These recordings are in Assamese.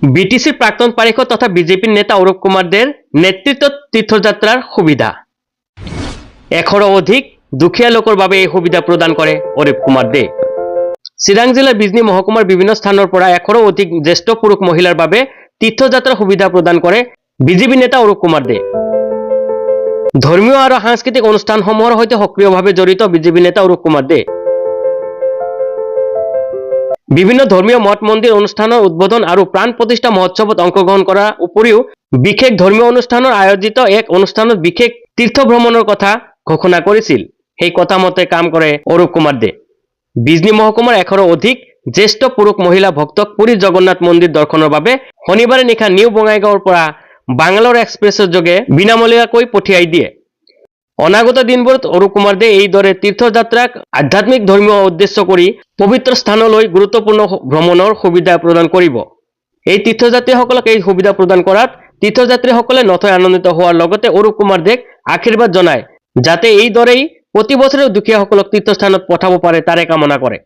বিটিসিৰ প্ৰাক্তন পাৰিষদ তথা বিজেপিৰ নেতা অৰূপ কুমাৰ দেৰ নেতৃত্ব তীৰ্থযাত্ৰাৰ সুবিধা ১০০ অধিক দুখীয়া লোকৰ বাবে এই সুবিধা প্ৰদান কৰে অৰূপ কুমাৰ দে। চিৰাং জিলাৰ বিজনী মহকুমাৰ বিভিন্ন স্থানৰ পৰা ১০০ অধিক জ্যেষ্ঠ পুৰুষ মহিলাৰ বাবে তীৰ্থযাত্ৰাৰ সুবিধা প্ৰদান কৰে বিজেপি নেতা অৰূপ কুমাৰ দে। ধৰ্মীয় আৰু সাংস্কৃতিক অনুষ্ঠানসমূহৰ সৈতে সক্ৰিয়ভাৱে জড়িত বিজেপি নেতা অৰূপ কুমাৰ দে। বিভিন্ন ধৰ্মীয় মঠ মন্দিৰ অনুষ্ঠানৰ উদ্বোধন আৰু প্ৰাণ প্ৰতিষ্ঠা মহোৎসৱত অংশগ্ৰহণ কৰাৰ উপৰিও বিশেষ ধৰ্মীয় অনুষ্ঠানৰ আয়োজিত এক অনুষ্ঠানত বিশেষ তীৰ্থ ভ্ৰমণৰ কথা ঘোষণা কৰিছিল। সেই কথা মতে কাম কৰে অৰূপ কুমাৰ দে। বিজনী মহকুমাৰ ১০০ অধিক জ্যেষ্ঠ পুৰুষ মহিলা ভক্তক পুৰী জগন্নাথ মন্দিৰ দৰ্শনৰ বাবে শনিবাৰে নিশা নিউ বঙাইগাঁৱৰ পৰা বাংগালোৰ এক্সপ্ৰেছৰ যোগে বিনামূলীয়াকৈ পঠিয়াই দিয়ে। অনাগত দিনবোৰত অৰূপ কুমাৰ দে এইদৰে তীৰ্থযাত্ৰাক আধ্যাত্মিক ধৰ্মীয় উদ্দেশ্য কৰি পবিত্ৰ স্থানলৈ গুৰুত্বপূৰ্ণ ভ্ৰমণৰ সুবিধা প্ৰদান কৰিব। এই তীৰ্থযাত্ৰীসকলক এই সুবিধা প্ৰদান কৰাত তীৰ্থযাত্ৰীসকলে নথৈ আনন্দিত হোৱাৰ লগতে অৰূপ কুমাৰ দেক আশীৰ্বাদ জনায় যাতে এইদৰেই প্ৰতি বছৰে দুখীয়াসকলক তীৰ্থস্থানত পঠাব পাৰে তাৰে কামনা কৰে।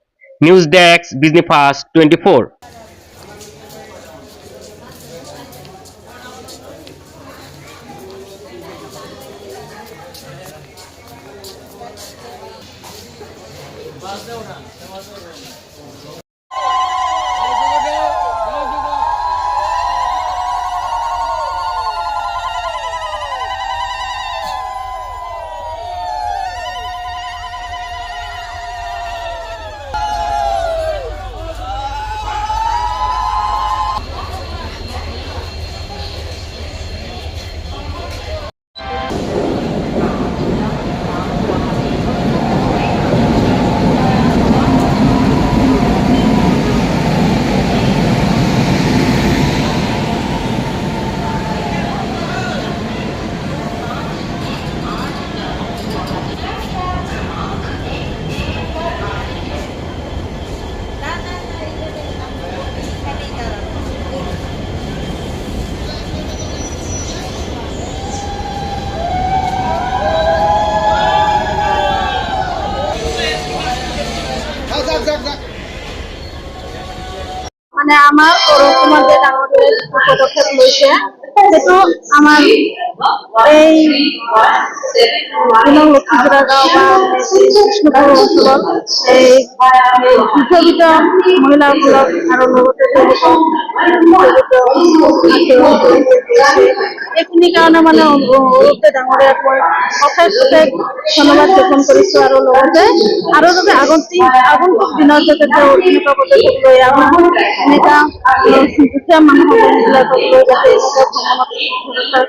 News desk Bijni fast 24। মানে আমাৰ অৰূপ কুমাৰ দে ডাঙৰেৰ পদক্ষেপ লৈছে সেইটো আমাৰ এই লক্ষীপুৰা গাঁও বা বিষ্ণুপুৰ অঞ্চলত এই বিধবিত মহিলাসকলক আৰু লগতে এইখিনি কাৰণে মানে অৰূপ দে ডাঙৰীয়াক মই অশেষ ধন্যবাদ জ্ঞাপন কৰিছো আৰু লগতে আৰু যাতে আগন্তুক দিনত যাতে তেওঁ এনেকুৱা পদক্ষেপ লৈ আমাৰ এনেকুৱা দুখীয়া মানুহবিলাকক লৈ যাতে এনেকুৱা ভ্ৰমণত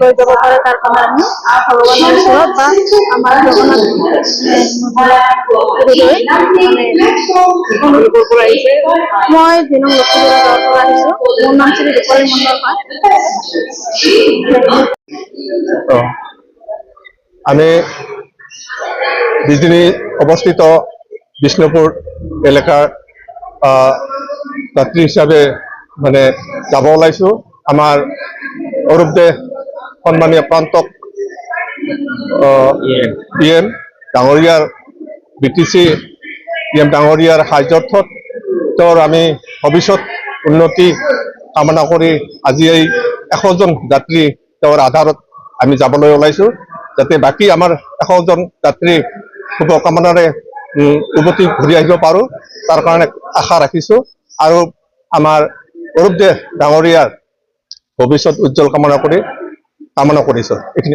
লৈ যাব পাৰে তাৰ কাৰণে আমি ভগৱানৰ ওচৰত বা আমাৰ জগন্নাথ মই দিনং লক্ষীপুৰা গাঁৱৰ পৰা আহিছো। মোৰ নাম শ্ৰী ৰূপালী মণ্ডল হয়। আমি বিজনী অৱস্থিত বিষ্ণুপুৰ এলেকাৰ যাত্ৰী হিচাপে মানে যাব ওলাইছো। আমাৰ অৰূপ দে সন্মানীয় প্ৰান্তক PM ডাঙৰীয়াৰ BTC PM ডাঙৰীয়াৰ সাহায্যাৰ্থত তেওঁৰ আমি ভৱিষ্যত উন্নতি কামনা কৰি আজি এই ১০০ জন যাত্ৰী তেওঁৰ আধাৰত আমি যাবলৈ ওলাইছো যাতে বাকী আমাৰ ১০০ জন যাত্ৰী শুভকামনাৰে উভতি ঘূৰি আহিব পাৰোঁ তাৰ কাৰণে আশা ৰাখিছো আৰু আমাৰ অৰূপ দে ডাঙৰীয়াৰ ভৱিষ্যত উজ্জ্বল কামনা কৰিছো। এইখিনি